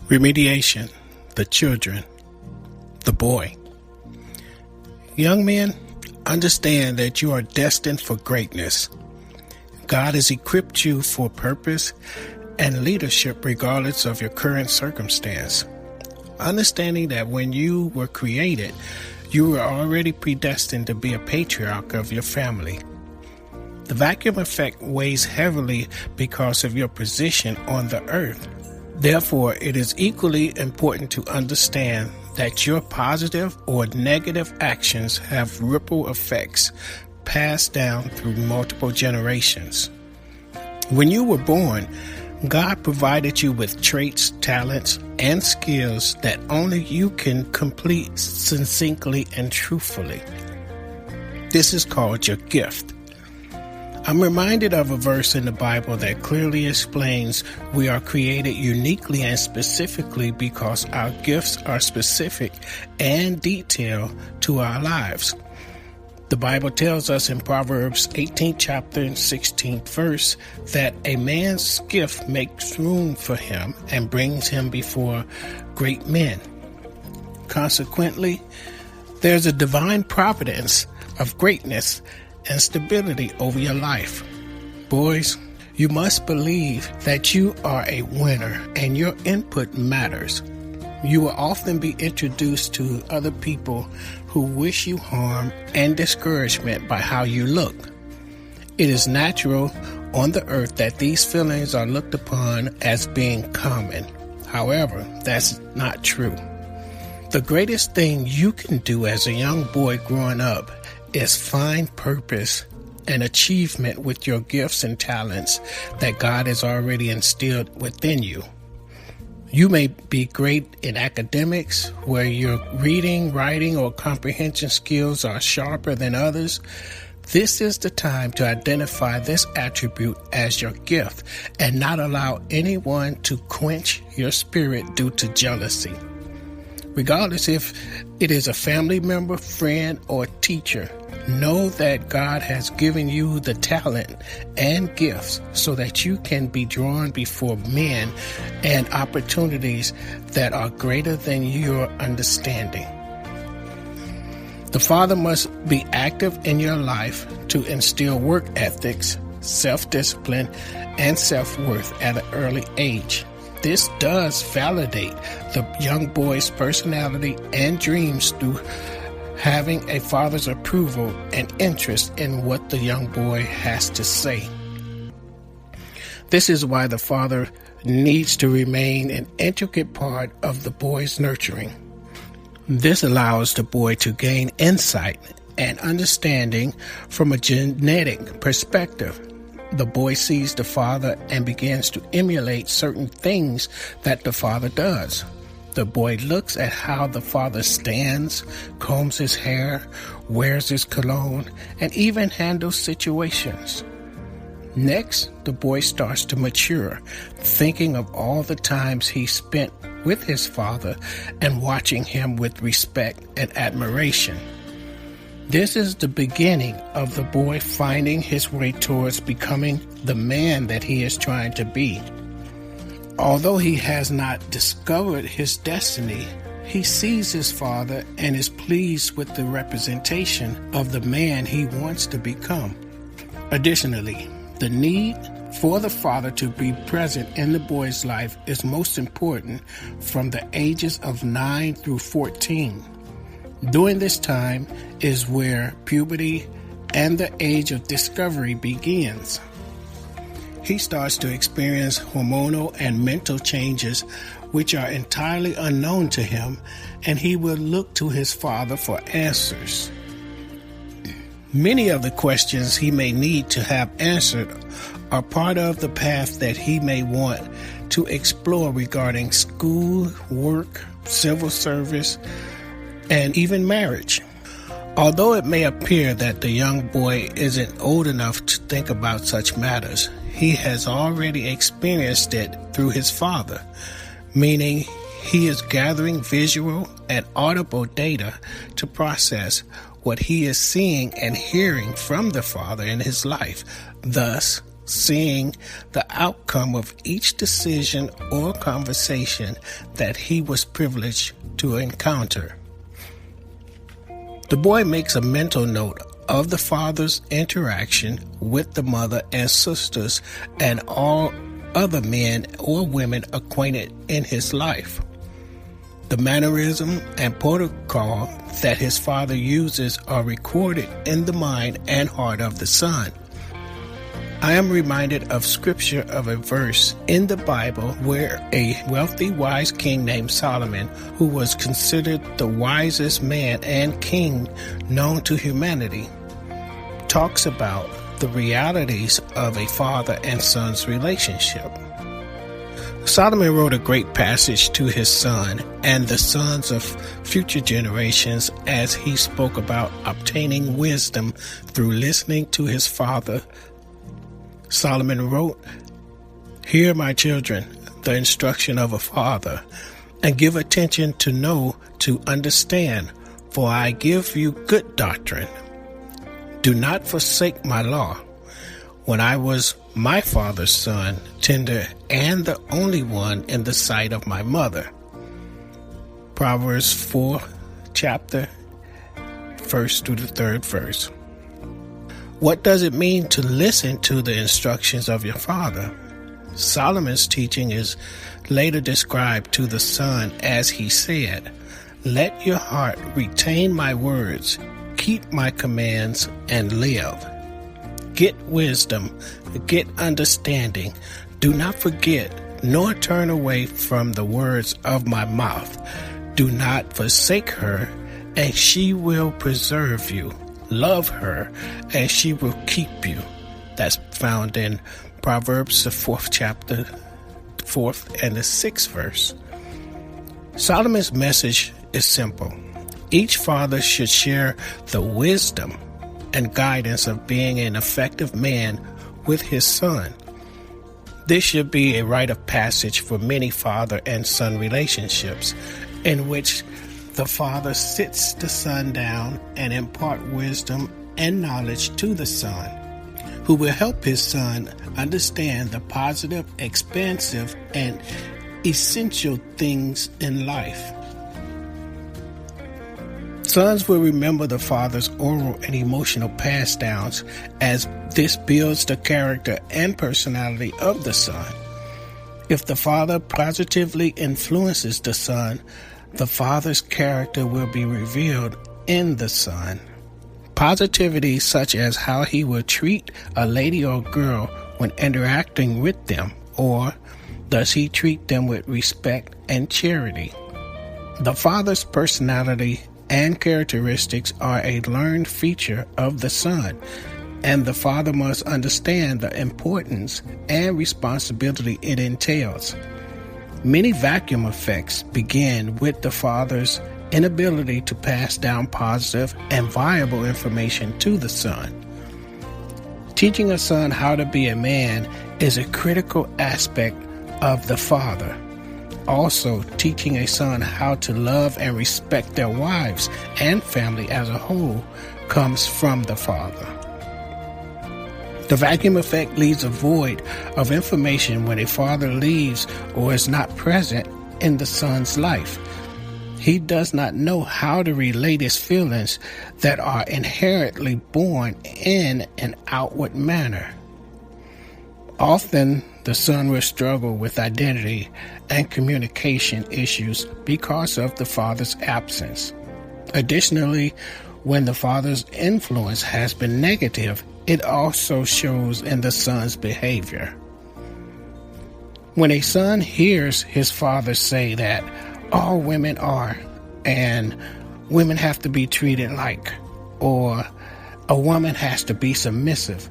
Remediation, the children, the boy. Young men, understand that you are destined for greatness. God has equipped you for purpose and leadership regardless of your current circumstance. Understanding that when you were created, you were already predestined to be a patriarch of your family. The vacuum effect weighs heavily because of your position on the earth. Therefore, it is equally important to understand that your positive or negative actions have ripple effects passed down through multiple generations. When you were born, God provided you with traits, talents, and skills that only you can complete succinctly and truthfully. This is called your gift. I'm reminded of a verse in the Bible that clearly explains we are created uniquely and specifically because our gifts are specific and detailed to our lives. The Bible tells us in Proverbs 18th chapter and 16th verse that a man's gift makes room for him and brings him before great men. Consequently, there's a divine providence of greatness and stability over your life. Boys, you must believe that you are a winner and your input matters. You will often be introduced to other people who wish you harm and discouragement by how you look. It is natural on the earth that these feelings are looked upon as being common. However, that's not true. The greatest thing you can do as a young boy growing up is find purpose and achievement with your gifts and talents that God has already instilled within you. You may be great in academics, where your reading, writing, or comprehension skills are sharper than others. This is the time to identify this attribute as your gift and not allow anyone to quench your spirit due to jealousy. Regardless if it is a family member, friend, or teacher, know that God has given you the talent and gifts so that you can be drawn before men and opportunities that are greater than your understanding. The father must be active in your life to instill work ethics, self-discipline, and self-worth at an early age. This does validate the young boy's personality and dreams through having a father's approval and interest in what the young boy has to say. This is why the father needs to remain an intricate part of the boy's nurturing. This allows the boy to gain insight and understanding from a genetic perspective. The boy sees the father and begins to emulate certain things that the father does. The boy looks at how the father stands, combs his hair, wears his cologne, and even handles situations. Next, the boy starts to mature, thinking of all the times he spent with his father and watching him with respect and admiration. This is the beginning of the boy finding his way towards becoming the man that he is trying to be. Although he has not discovered his destiny, he sees his father and is pleased with the representation of the man he wants to become. Additionally, the need for the father to be present in the boy's life is most important from the ages of 9 through 14. During this time is where puberty and the age of discovery begins. He starts to experience hormonal and mental changes which are entirely unknown to him, and he will look to his father for answers. Many of the questions he may need to have answered are part of the path that he may want to explore regarding school, work, civil service, and even marriage. Although it may appear that the young boy isn't old enough to think about such matters, he has already experienced it through his father, meaning he is gathering visual and audible data to process what he is seeing and hearing from the father in his life. Thus, seeing the outcome of each decision or conversation that he was privileged to encounter. The boy makes a mental note of the father's interaction with the mother and sisters and all other men or women acquainted in his life. The mannerism and protocol that his father uses are recorded in the mind and heart of the son. I am reminded of scripture of a verse in the Bible where a wealthy, wise king named Solomon, who was considered the wisest man and king known to humanity, talks about the realities of a father and son's relationship. Solomon wrote a great passage to his son and the sons of future generations as he spoke about obtaining wisdom through listening to his father. Solomon wrote, "Hear, my children, the instruction of a father, and give attention to know, to understand, for I give you good doctrine. Do not forsake my law. When I was my father's son, tender and the only one in the sight of my mother." Proverbs 4, chapter 1st through the 3rd verse. What does it mean to listen to the instructions of your father? Solomon's teaching is later described to the son as he said, "Let your heart retain my words, keep my commands, and live. Get wisdom, get understanding. Do not forget, nor turn away from the words of my mouth. Do not forsake her, and she will preserve you. Love her, and she will keep you." That's found in Proverbs, the 4th chapter, 4th and the 6th verse. Solomon's message is simple. Each father should share the wisdom and guidance of being an effective man with his son. This should be a rite of passage for many father and son relationships, in which the father sits the son down and impart wisdom and knowledge to the son, who will help his son understand the positive, expansive, and essential things in life. Sons will remember the father's oral and emotional pass downs, as this builds the character and personality of the son. If the father positively influences the son, the father's character will be revealed in the son. Positivity such as how he will treat a lady or girl when interacting with them, or does he treat them with respect and charity. The father's personality and characteristics are a learned feature of the son, and the father must understand the importance and responsibility it entails. Many vacuum effects begin with the father's inability to pass down positive and viable information to the son. Teaching a son how to be a man is a critical aspect of the father. Also, teaching a son how to love and respect their wives and family as a whole comes from the father. The vacuum effect leaves a void of information when a father leaves or is not present in the son's life. He does not know how to relate his feelings that are inherently born in an outward manner. Often, the son will struggle with identity and communication issues because of the father's absence. Additionally, when the father's influence has been negative, it also shows in the son's behavior. When a son hears his father say that all women are, and women have to be treated like, or a woman has to be submissive,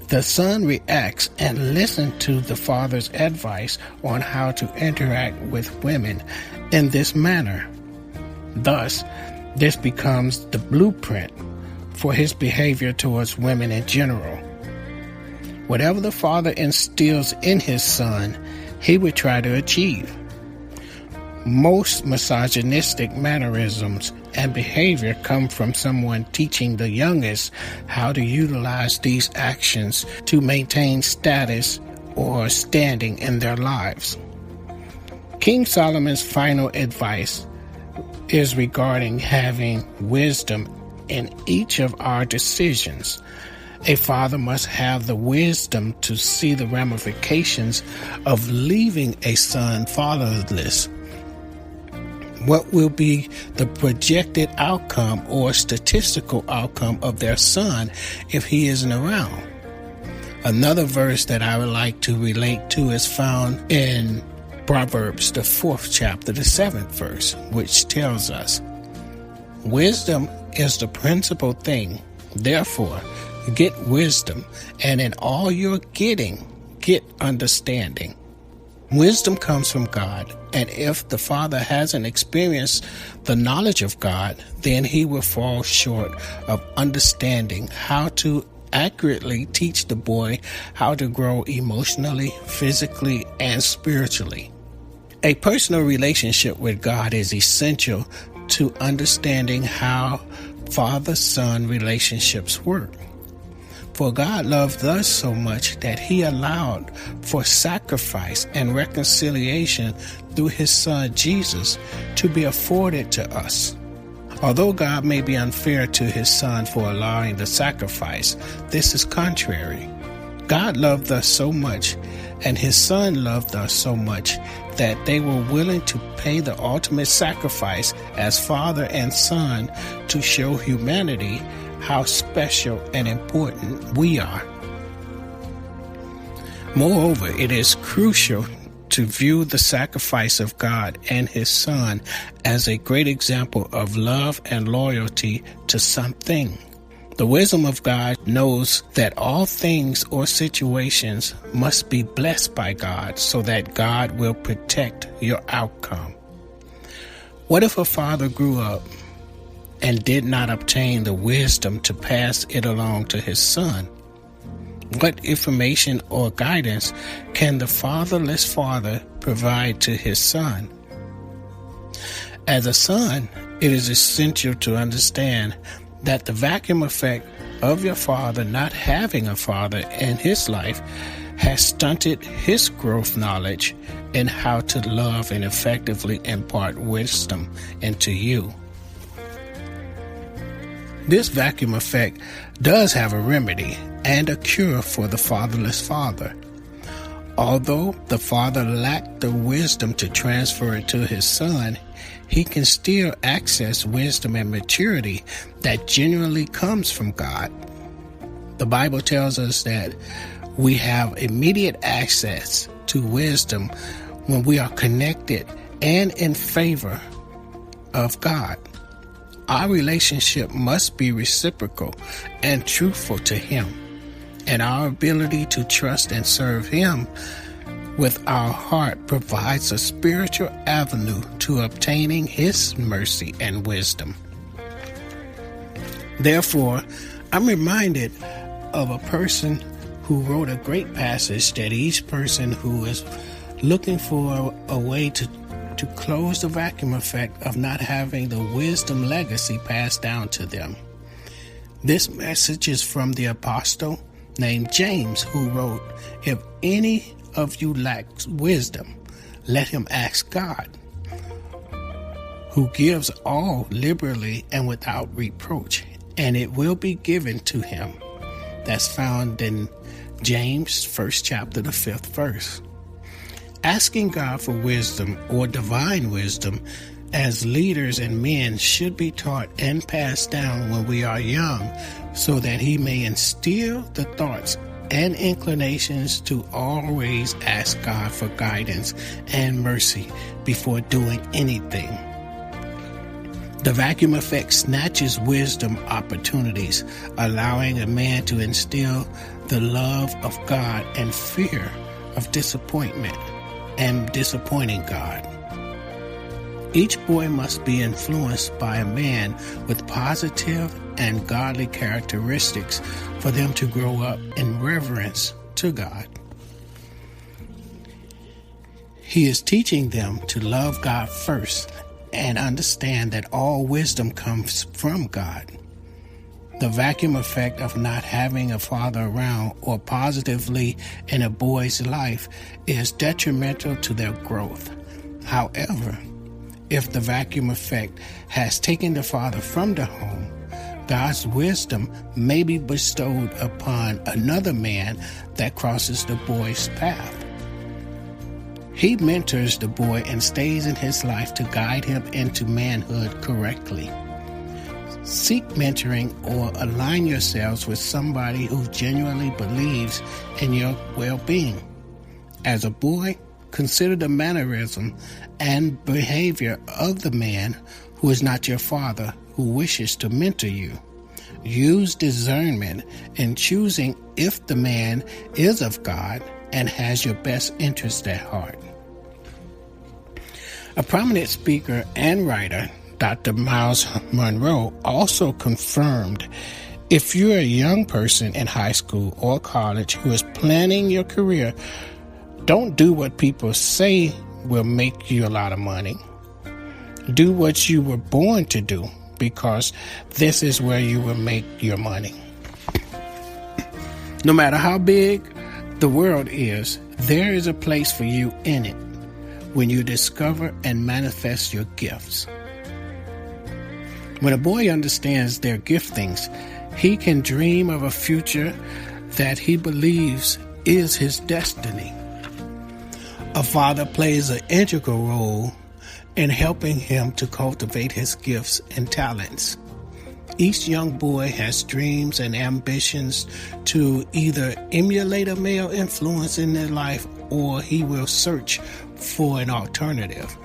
the son reacts and listens to the father's advice on how to interact with women in this manner. Thus, this becomes the blueprint for his behavior towards women in general. Whatever the father instills in his son, he would try to achieve. Most misogynistic mannerisms and behavior come from someone teaching the youngest how to utilize these actions to maintain status or standing in their lives. King Solomon's final advice is regarding having wisdom in each of our decisions. A father must have the wisdom to see the ramifications of leaving a son fatherless. What will be the projected outcome or statistical outcome of their son if he isn't around? Another verse that I would like to relate to is found in Proverbs, the 4th chapter, the 7th verse, which tells us, "Wisdom is the principal thing. Therefore, get wisdom, and in all you're getting, get understanding." Wisdom comes from God, and if the father hasn't experienced the knowledge of God, then he will fall short of understanding how to accurately teach the boy how to grow emotionally, physically, and spiritually. A personal relationship with God is essential to understanding how father-son relationships work. For God loved us so much that he allowed for sacrifice and reconciliation through his son Jesus to be afforded to us. Although God may be unfair to his son for allowing the sacrifice, this is contrary. God loved us so much, and his son loved us so much, that they were willing to pay the ultimate sacrifice as father and son to show humanity how special and important we are. Moreover, it is crucial to view the sacrifice of God and his son as a great example of love and loyalty to something. The wisdom of God knows that all things or situations must be blessed by God so that God will protect your outcome. What if a father grew up and did not obtain the wisdom to pass it along to his son? What information or guidance can the fatherless father provide to his son? As a son, it is essential to understand that the vacuum effect of your father not having a father in his life has stunted his growth knowledge in how to love and effectively impart wisdom into you. This vacuum effect does have a remedy and a cure for the fatherless father. Although the father lacked the wisdom to transfer it to his son, he can still access wisdom and maturity that genuinely comes from God. The Bible tells us that we have immediate access to wisdom when we are connected and in favor of God. Our relationship must be reciprocal and truthful to him, and our ability to trust and serve him with our heart provides a spiritual avenue to obtaining his mercy and wisdom. Therefore, I'm reminded of a person who wrote a great passage that each person who is looking for a way to close the vacuum effect of not having the wisdom legacy passed down to them. This message is from the apostle named James, who wrote, "If any of you lacks wisdom, let him ask God, who gives all liberally and without reproach, and it will be given to him." That's found in James 1st chapter, the 5th verse. Asking God for wisdom or divine wisdom as leaders and men should be taught and passed down when we are young, so that he may instill the thoughts and inclinations to always ask God for guidance and mercy before doing anything. The vacuum effect snatches wisdom opportunities, allowing a man to instill the love of God and fear of disappointment and disappointing God. Each boy must be influenced by a man with positive and godly characteristics for them to grow up in reverence to God. He is teaching them to love God first and understand that all wisdom comes from God. The vacuum effect of not having a father around or positively in a boy's life is detrimental to their growth. However, if the vacuum effect has taken the father from the home, God's wisdom may be bestowed upon another man that crosses the boy's path. He mentors the boy and stays in his life to guide him into manhood correctly. Seek mentoring or align yourselves with somebody who genuinely believes in your well-being. As a boy, consider the mannerism and behavior of the man who is not your father who wishes to mentor you. Use discernment in choosing if the man is of God and has your best interest at heart. A prominent speaker and writer, Dr. Miles Monroe, also confirmed, if you're a young person in high school or college who is planning your career, don't do what people say will make you a lot of money. Do what you were born to do, because this is where you will make your money. No matter how big the world is, there is a place for you in it when you discover and manifest your gifts. When a boy understands their giftings, he can dream of a future that he believes is his destiny. A father plays an integral role in helping him to cultivate his gifts and talents. Each young boy has dreams and ambitions to either emulate a male influence in their life, or he will search for an alternative.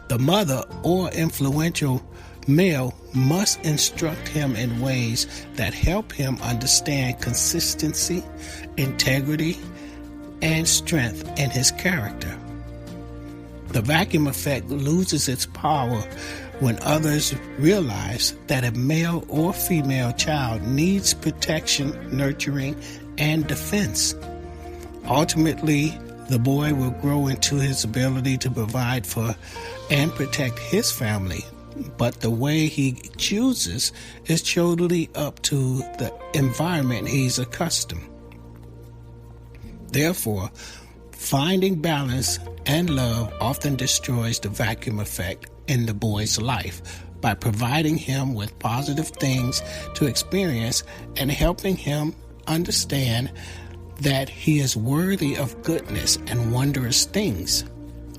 The mother or influential male must instruct him in ways that help him understand consistency, integrity, and strength in his character. The vacuum effect loses its power when others realize that a male or female child needs protection, nurturing, and defense. Ultimately, the boy will grow into his ability to provide for and protect his family, but the way he chooses is totally up to the environment he's accustomed. Therefore, finding balance and love often destroys the vacuum effect in the boy's life by providing him with positive things to experience and helping him understand that he is worthy of goodness and wondrous things.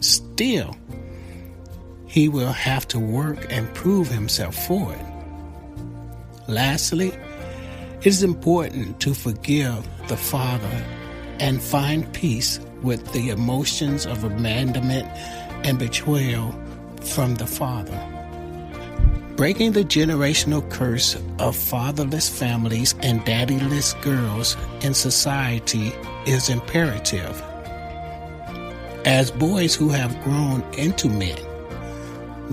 Still, he will have to work and prove himself for it. Lastly, it is important to forgive the father and find peace with the emotions of abandonment and betrayal from the father. Breaking the generational curse of fatherless families and daddyless girls in society is imperative. As boys who have grown into men,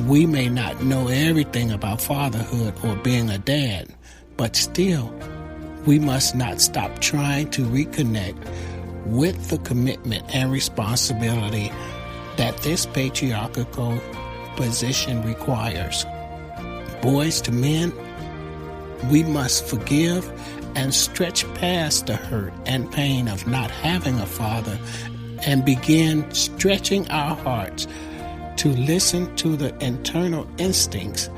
we may not know everything about fatherhood or being a dad, but still, we must not stop trying to reconnect with the commitment and responsibility that this patriarchal position requires. Boys to men, we must forgive and stretch past the hurt and pain of not having a father and begin stretching our hearts to listen to the internal instincts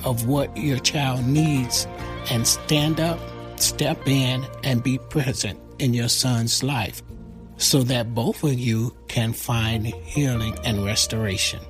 of what your child needs and stand up, step in, and be present in your son's life so that both of you can find healing and restoration.